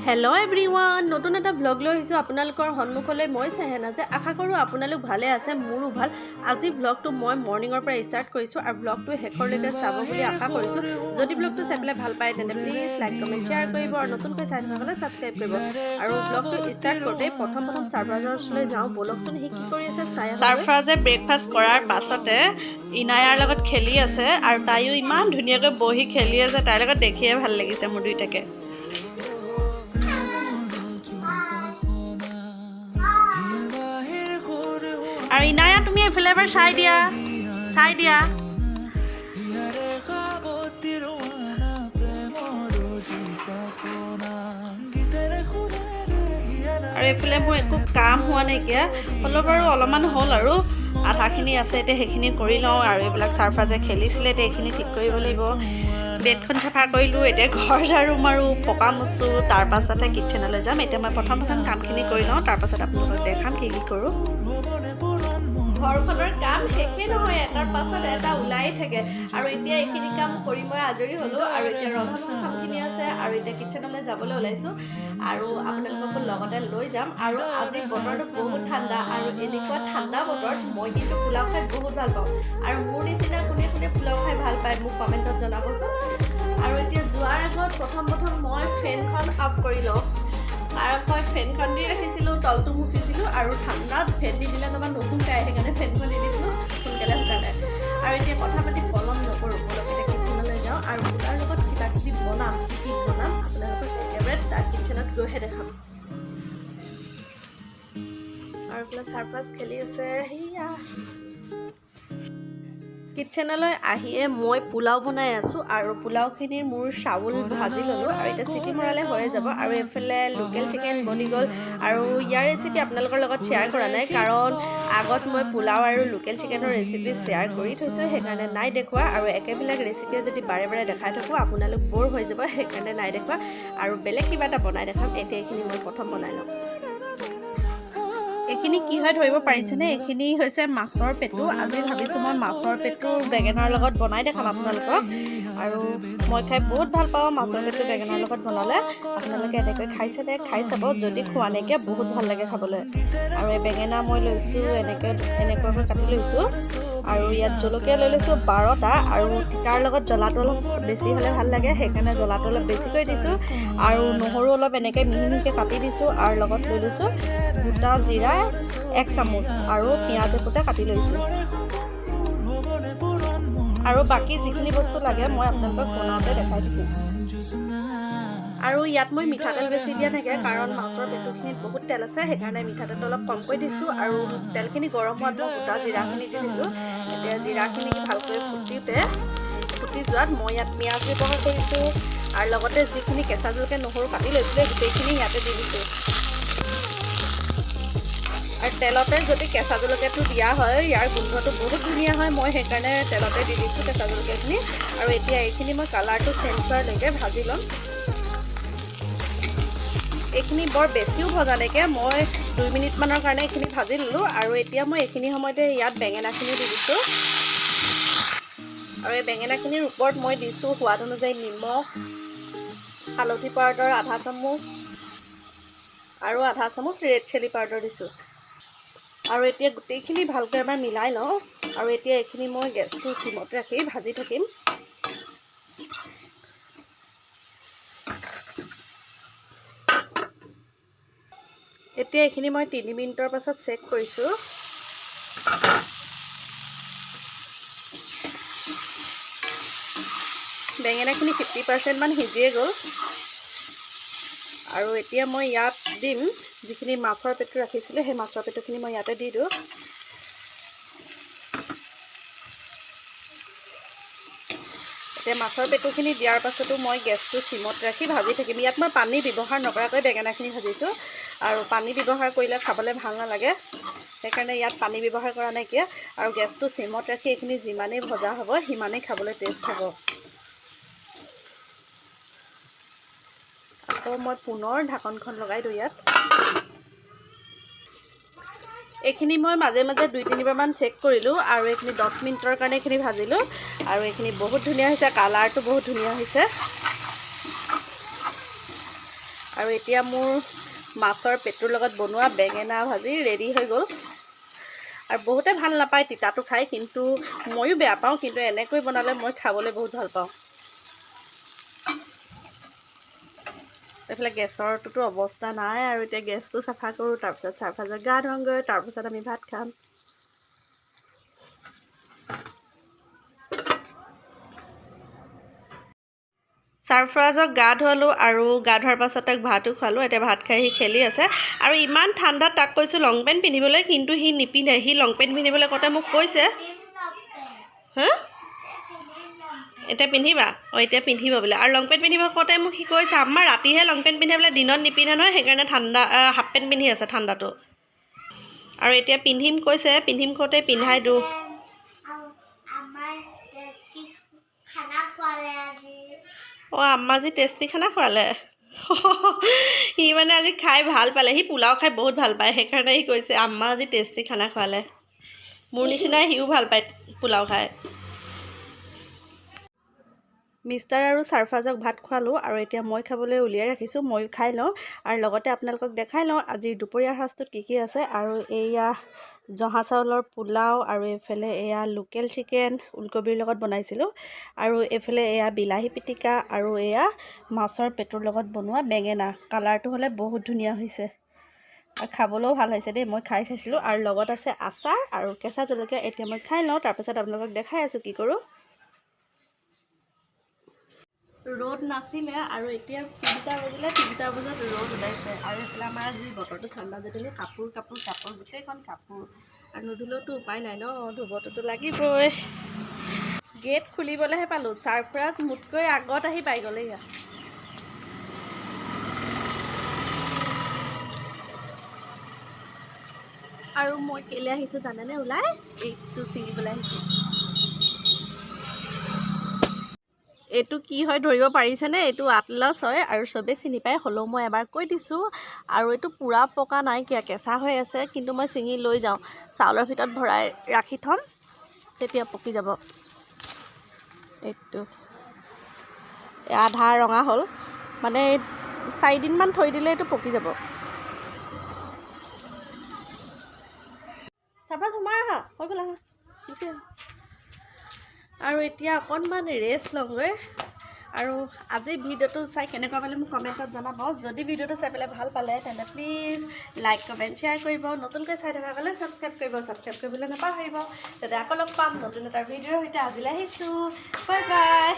Hello everyone नतुन एटा blog লৈ আহিছো আপোনালোকৰ সন্মুখলৈ মই সেহেনা যে আশা কৰো আপোনালোক ভালে আছে মোৰো ভাল আজি ব্লগটো মই মৰ্নিংৰ পৰা ষ্টাৰ্ট কৰিছো আৰু ব্লগটো হেকৰলৈকে চাব বুলি আশা কৰিছো যদি ব্লগটো চাইলে ভাল পায় তেন্তে প্লিজ লাইক কমেন্ট শেয়াৰ কৰিব আৰু নতুনকৈ চাই থাকলে সাবস্ক্ৰাইব কৰিব আৰু ব্লগটো ষ্টাৰ্ট কৰতে প্ৰথম সাৰফ্ৰাজলৈ যাও বলকচোন হি কি কৰি আছে চাই সাৰফ্ৰাজে ব্ৰেকফাষ্ট কৰাৰ পাছতে ইনায়াৰ লগত খেলি আছে আৰু তাইও ইমান ধুনিয়াকৈ বহি খেলি আছে তাইৰ লগত দেখিয়ে ভাল লাগিছে মোৰ দুইটাকে আৰ ইনায়া তুমি এফালে এবাৰ চাই দিয়া আৰ এফালে মোৰ একো কাম হোৱা নাই কিয়া হলো বাৰু অলপমান হল আৰু আধাখিনি আছে এতিয়া সেইখিনি কৰি লওঁ আৰু এইবিলাক সাৰফ্ৰাজে খেলিছিলে এতিয়া এইখিনি ঠিক কৰিব লাগিব বেডখন চাফা কৰিলোঁ এতিয়া ঘৰ ঝাৰু মাৰো পকা মুচো তাৰ পাছতে কিচেনলৈ যাম এতিয়া মই প্ৰথম কামখিনি কৰি লওঁ তাৰ পাছত আপোনালোকক দেখাম কি কি কৰোঁ ঘৰখনৰ কাম শেষে নহয় এটাৰ পাছত এটা ওলাই থাকে আৰু এতিয়া এইখিনি কাম কৰি মই আজৰি হলো আৰু এতিয়া ৰন্ধনৰ কামখিনি আছে আৰু এতিয়া কিচেনলৈ যাবলৈ ওলাইছো আৰু আপোনালোকক লগতে লৈ যাম আৰু আজি বতৰটো বহুত ঠাণ্ডা আৰু এনেকুৱা ঠাণ্ডা বতৰত মই কিন্তু পোলাও খাই বহুত ভাল পাওঁ আৰু মোৰ নিচিনা কোনে কোনে পোলাও খাই ভাল পায় মোক কমেণ্টত জনাবচোন আৰু এতিয়া যোৱাৰ আগত প্ৰথম মই ফেনখন অফ কৰি লওঁ আৰু মই ফেনখন দি ৰাখিছিলোঁ তলটো মুচিছিলোঁ আৰু ঠাণ্ডাত ফেন দি দিলে তোমাৰ নতুনকৈ আহে সেইকাৰণে ফেনখন দি দিছিলোঁ সোনকালে শুকালে আৰু এতিয়া কথা পাতি পলম নকৰোঁ অলপ এতিয়া কিচেনলৈ যাওঁ আৰু তাৰ লগত কিবা কিবি বনাম কি বনাম আপোনালোকক একেবাৰে তাৰ কিচেনত গৈহে দেখাম আৰু এইফালে সাৰফ্ৰাজ খেলি আছে সেয়া কিচেনলৈ আহিয়ে মই পোলাও বনাই আছো আৰু পোলাওখিনিৰ মোৰ চাউল ভাজি ললো আৰু এটা চিটি মৰালে হৈ যাব আৰু এফালে লোকেল চিকেন বনি গল আৰু ইয়াৰ ৰেচিপি আপোনালোকৰ লগত শ্বেয়াৰ কৰা নাই কাৰণ আগত মই পোলাও আৰু লোকেল চিকেনৰ ৰেচিপি শ্বেয়াৰ কৰি থৈছো সেইকাৰণে নাই দেখুৱা আৰু একেবিলাক ৰেচিপি যদি বাৰে বাৰে দেখাই থাকো আপোনালোক বৰ হৈ যাব সেইকাৰণে নাই দেখুৱা আৰু বেলেগ কিবা এটা বনাই দেখাম এতিয়া এইখিনি মই প্ৰথম বনাই লওঁ এইখিনি কি হয় ধৰিব পাৰিছেনে এইখিনি হৈছে মাছৰ পেটু আজি ভাবিছোঁ মই মাছৰ পেটু বেঙেনাৰ লগত বনাই দেখাম আপোনালোকক আৰু মই খাই বহুত ভাল পাওঁ মাছৰ পেটু বেঙেনাৰ লগত বনালে আপোনালোকে এনেকৈ খাই চাব যদি খোৱা নাইকিয়া বহুত ভাল লাগে খাবলৈ আৰু এই বেঙেনা মই লৈছোঁ এনেকুৱাকৈ কাটি লৈছোঁ আৰু ইয়াত জলকীয়া লৈ লৈছোঁ 12টা আৰু তাৰ লগত জ্বলাটো অলপ বেছি হ'লে ভাল লাগে সেইকাৰণে জ্বলাটো অলপ বেছিকৈ দিছোঁ আৰু নহৰু অলপ এনেকৈ মিহিকৈ কাটি দিছোঁ আৰু লগত লৈ লৈছোঁ গোটা জিৰা 1 চামুচ আৰু পিঁয়াজ এফুটা কাটি লৈছোঁ আৰু বাকী যিখিনি বস্তু লাগে মই আপোনালোকক বনাওঁতে দেখাই দিম আৰু ইয়াত মই মিঠাতেল বেছি দিয়া থাকে কাৰণ মাছৰ পেটুখিনিত বহুত তেল আছে সেইকাৰণে মিঠাতেলটো অলপ কমকৈ দিছোঁ আৰু তেলখিনি গৰম হোৱাত মই গোটা জিৰাখিনি দি দিছোঁ এতিয়া জিৰাখিনি ভালকৈ ফুটি যোৱাত মই ইয়াত পিঁয়াজ ব্যৱহাৰ কৰিছোঁ আৰু লগতে যিখিনি কেঁচা জলকীয়া নহৰু কাটি লৈছিলে গোটেইখিনি ইয়াতে দি দিছোঁ আৰু তেলতে যদি কেঁচা জলকীয়াটো দিয়া হয় ইয়াৰ গোন্ধটো বহুত ধুনীয়া হয় মই সেইকাৰণে তেলতে দি দিছোঁ কেঁচা জলকীয়াখিনি আৰু এতিয়া এইখিনি মই কালাৰটো চেঞ্জ হোৱালৈকে ভাজি ল'ম এইখিনি বৰ বেছিও ভজা নাইকে মই 2 মিনিটমানৰ কাৰণে এইখিনি ভাজি ল'লোঁ আৰু এতিয়া মই এইখিনি সময়তে ইয়াত বেঙেনাখিনি দি দিছোঁ আৰু এই বেঙেনাখিনিৰ ওপৰত মই দিছোঁ সোৱাদ অনুযায়ী নিমখ হালধি পাউডাৰ আধা চামুচ আৰু আধা চামুচ ৰেড চিলি পাউডাৰ দিছোঁ আৰু এতিয়া গোটেইখিনি ভালকৈ এবাৰ মিলাই লওঁ আৰু এতিয়া এইখিনি মই গেছটো চিমত ৰাখি ভাজি থাকিম এতিয়া এইখিনি মই 3 মিনিটৰ পাছত চেক কৰিছোঁ বেঙেনাখিনি 50% মান সিজিয়ে গ'ল আৰু এতিয়া মই ইয়াত দিম যিখিনি মাছৰ পেটু ৰাখিছিলে সেই মাছৰ পেটুখিনি মই ইয়াতে দি দিওঁ এতিয়া মাছৰ পেটুখিনি দিয়াৰ পাছতো মই গেছটো চিমত ৰাখি ভাজি থাকিম ইয়াত মই পানী ব্যৱহাৰ নকৰাকৈ বেঙেনাখিনি ভাজিছোঁ আৰু পানী ব্যৱহাৰ কৰিলে খাবলৈ ভাল নালাগে সেইকাৰণে ইয়াত পানী ব্যৱহাৰ কৰা নাইকিয়া আৰু গেছটো চিমত ৰাখি এইখিনি যিমানেই ভজা হ'ব সিমানেই খাবলৈ টেষ্ট হ'ব আকৌ মই পুনৰ ঢাকনখন লগাই দিওঁ ইয়াত এইখিনি মই মাজে মাজে 2-3 বাৰমান চেক কৰিলোঁ আৰু এইখিনি 10 মিনিটৰ কাৰণে এইখিনি ভাজিলোঁ আৰু এইখিনি বহুত ধুনীয়া হৈছে কালাৰটো বহুত ধুনীয়া হৈছে আৰু এতিয়া মোৰ মাছৰ পেটুৰ লগত বনোৱা বেঙেনা ভাজি ৰেডি হৈ গ'ল। আৰু বহুতে ভাল নাপায় তিতাটো খাই, কিন্তু ময়ো বেয়া পাওঁ, কিন্তু এনেকৈ বনালে মই খাবলৈ বহুত ভাল পাওঁ। এইফালে গেছৰটোতো অৱস্থা নাই, আৰু এতিয়া গেছটো চাফা কৰোঁ, তাৰপিছত চাৰফাজক গা ধুৱাওঁগৈ, তাৰপিছত আমি ভাত খাম। চাৰফৰাজক গা ধুৱালোঁ, আৰু গা ধোৱাৰ পাছত তাক ভাতো খোৱালোঁ। এতিয়া ভাত খাই সি খেলি আছে, আৰু ইমান ঠাণ্ডাত তাক কৈছোঁ লং পেণ্ট পিন্ধিবলৈ, কিন্তু সি নিপিন্ধে। সি লং পেণ্ট পিন্ধিবলৈ কওঁতে মোক কৈছে, হা এতিয়া পিন্ধিবা? অঁ এতিয়া পিন্ধিব বোলে। আৰু লং পেণ্ট পিন্ধিব কওঁতে মোক সি কৈছে, আমাৰ ৰাতিহে লং পেণ্ট পিন্ধে বোলে, দিনত নিপিন্ধে নহয়, সেইকাৰণে হাফ পেণ্ট পিন্ধি আছে ঠাণ্ডাটো। আৰু এতিয়া পিন্ধিম কৈছে, পিন্ধিম কওঁতে পিন্ধাই দিওঁ। অঁ আম্মা আজি টেষ্টি খানা খোৱালে। সি মানে আজি খাই ভাল পালে, সি পোলাও খাই বহুত ভাল পায়, সেইকাৰণে সি কৈছে আম্মা আজি টেষ্টি খানা খোৱালে। মোৰ নিচিনাই সিও ভাল পায় পোলাও খাই। মিষ্টাৰ আৰু চাৰফাজক ভাত খোৱালোঁ, আৰু এতিয়া মই খাবলৈ উলিয়াই ৰাখিছোঁ, ময়ো খাই লওঁ। আৰু লগতে আপোনালোকক দেখাই লওঁ আজিৰ দুপৰীয়াৰ সাজটোত কি আছে। আৰু এয়া জহা চাউলৰ পোলাও, আৰু এইফালে এয়া লোকেল চিকেন ওলকবিৰ লগত বনাইছিলোঁ, আৰু এইফালে এয়া বিলাহী পিটিকা, আৰু এয়া মাছৰ পেটুৰ লগত বনোৱা বেঙেনা। কালাৰটো হ'লে বহুত ধুনীয়া হৈছে, আৰু খাবলৈও ভাল হৈছে দেই। মই খাই চাইছিলোঁ, আৰু লগত আছে আচাৰ আৰু কেঁচা জলকীয়া। এতিয়া মই খাই লওঁ, তাৰপিছত আপোনালোকক দেখাই আছোঁ কি কৰোঁ। ৰ'দ নাছিলে, আৰু এতিয়া 3টা বাজিলে, 3টা বজাত ৰ'দ ওলাইছে। আৰু এইফালে আমাৰ আজি বতৰটো ঠাণ্ডা যদিও কাপোৰ গোটেইখন কাপোৰ, আৰু নুধুলেওতো উপায় নাই ন, ধুবটোতো লাগিবই। গেট খুলিবলৈহে পালোঁ, চাৰফৰাজ মোতকৈ আগত আহি পাই গ'লে ইয়াত। আৰু মই কেলৈ আহিছোঁ জানেনে ওলাই? এইটো ছিঙিবলৈ আহিছোঁ। এইটো কি হয় ধৰিব পাৰিছেনে? এইটো আটলাছ হয়, আৰু চবেই চিনি পায়, হ'লেও মই এবাৰ কৈ দিছোঁ। আৰু এইটো পূৰা পকা নাইকিয়া, কেঁচা হৈ আছে, কিন্তু মই ছিঙি লৈ যাওঁ, চাউলৰ ভিতৰত ভৰাই ৰাখি থ'ম, তেতিয়া পকি যাব। এইটো আধা ৰঙা হ'ল, মানে 4 দিনমান থৈ দিলে এইটো পকি যাব। চাৰফৰাজ সোমাই আহা, হৈ গ'ল আহা, গুচি আহা। আৰু এতিয়া অকণমান ৰেষ্ট লওঁগৈ। আৰু আজি ভিডিঅ'টো চাই কেনেকুৱা পালে মোক কমেণ্টত জনাব। যদি ভিডিঅ'টো চাই পেলাই ভাল পালে তেন্তে প্লিজ লাইক কমেণ্ট শ্বেয়াৰ কৰিব। নতুনকৈ চাই থকা হ'লে ছাবস্ক্ৰাইব কৰিব, ছাবস্ক্ৰাইব কৰিবলৈ নাপাহৰিব। তেতিয়া আকৌ লগ পাম নতুন এটা ভিডিঅ'ৰ সৈতে। আজিলৈ আহিছোঁ, বাই বাই।